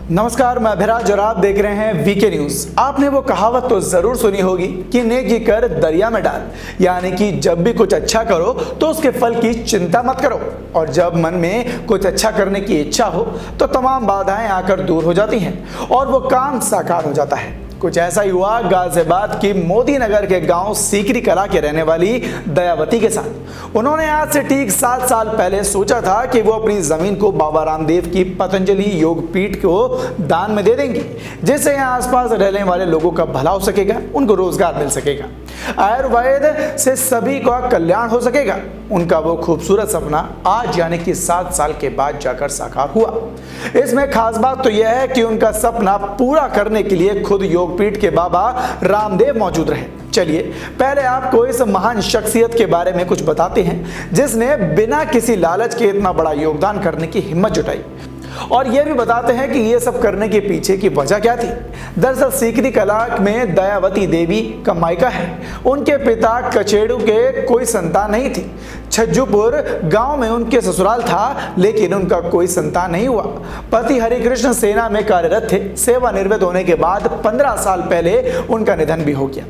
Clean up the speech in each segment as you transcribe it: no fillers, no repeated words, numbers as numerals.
नमस्कार, मैं अभिराज और आप देख रहे हैं वीके न्यूज। आपने वो कहावत तो जरूर सुनी होगी कि नेकी कर दरिया में डाल, यानी कि जब भी कुछ अच्छा करो तो उसके फल की चिंता मत करो, और जब मन में कुछ अच्छा करने की इच्छा हो तो तमाम बाधाएं आकर दूर हो जाती हैं और वो काम साकार हो जाता है। कुछ ऐसा ही हुआ गाजियाबाद की मोदी नगर के गांव सीकरी कला के रहने वाली दयावती के साथ। उन्होंने आज से ठीक 7 साल पहले सोचा था कि वो अपनी जमीन को बाबा रामदेव की पतंजलि योग पीठ को दान में दे देंगी, जिससे यहाँ आसपास रहने वाले लोगों का भला हो सकेगा, उनको रोजगार मिल सकेगा, आयुर्वेद से सभी का कल्याण हो सकेगा। उनका वो खूबसूरत सपना आज यानी कि 7 साल के बाद जाकर साकार हुआ। इसमें खास बात तो यह है कि उनका सपना पूरा करने के लिए खुद योगपीठ के बाबा रामदेव मौजूद रहे। चलिए पहले आपको इस महान शख्सियत के बारे में कुछ बताते हैं, जिसने बिना किसी लालच के इतना बड़ा योगदान करने की हिम्मत जुटाई, और यह भी बताते हैं कि यह सब करने के पीछे की वजह क्या थी। दरअसल सीकरी कला में दयावती देवी का मायका है। उनके पिता कचेड़ू के कोई संतान नहीं थी। छज्जूपुर गांव में उनके ससुराल था, लेकिन उनका कोई संतान नहीं हुआ। पति हरिकृष्ण सेना में कार्यरत थे। सेवानिवृत्त होने के बाद 15 साल पहले उनका निधन भी हो गया।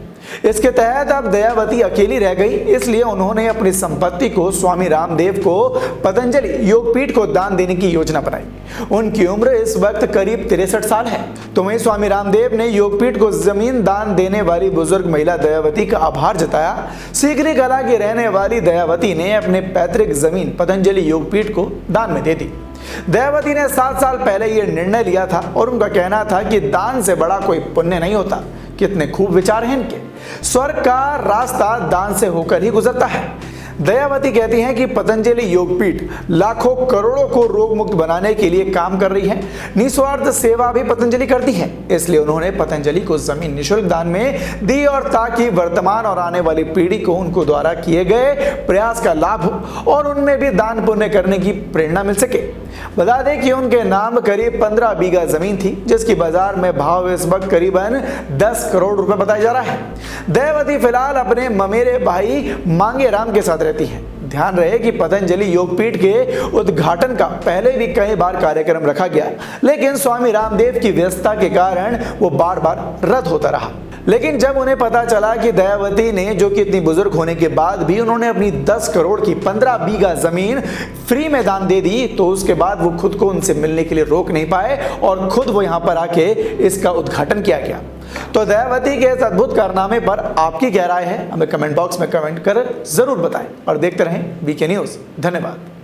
इसके तहत अब दयावती अकेली रह गई, इसलिए उन्होंने अपनी संपत्ति को स्वामी रामदेव को पतंजलि योगपीठ को दान देने की योजना बनाई। उनकी उम्र इस वक्त करीब 63 साल है। तो वहीं स्वामी रामदेव ने योगपीठ को जमीन दान देने वाली बुजुर्ग महिला दयावती का आभार जताया। सीकरी कला की रहने वाली दयावती ने अपने पैतृक जमीन पतंजलि योगपीठ को दान में दे दी। दयावती ने 7 साल पहले यह निर्णय लिया था और उनका कहना था कि दान से बड़ा कोई पुण्य नहीं होता। कितने खूब विचार हैं इनके। स्वर्ग का रास्ता दान से होकर ही गुजरता है। दयावती कहती हैं कि पतंजलि योगपीठ लाखों करोड़ों को रोग मुक्त बनाने के लिए काम कर रही है। निस्वार्थ सेवा भी पतंजलि करती है, इसलिए उन्होंने पतंजलि को जमीन निःशुल्क दान में दी, और ताकि वर्तमान और आने वाली पीढ़ी को उनको द्वारा किए गए प्रयास का लाभ हो और उनमें भी दान पुण्य करने की प्रेरणा मिल सके। बता दें कि उनके नाम करीब 15 बीघा जमीन थी, जिसकी बाजार में भाव इस वक्त करीबन 10 करोड़ रुपए बताया जा रहा है। दयावती फिलहाल अपने ममेरे भाई मांगे राम के साथ रहती है। ध्यान रहे कि पतंजलि योगपीठ के उद्घाटन का पहले भी कई बार कार्यक्रम रखा गया, लेकिन स्वामी रामदेव की व्यस्तता के कारण वो बार बार रद्द होता रहा। लेकिन जब उन्हें पता चला कि दयावती ने, जो कि इतनी बुजुर्ग होने के बाद भी उन्होंने अपनी 10 करोड़ की 15 बीघा जमीन फ्री में दान दे दी, तो उसके बाद वो खुद को उनसे मिलने के लिए रोक नहीं पाए और खुद वो यहाँ पर आके इसका उद्घाटन किया गया। तो दयावती के इस अद्भुत कारनामे पर आपकी क्या राय है, हमें कमेंट बॉक्स में कमेंट कर जरूर बताएं और देखते रहें वीके न्यूज। धन्यवाद।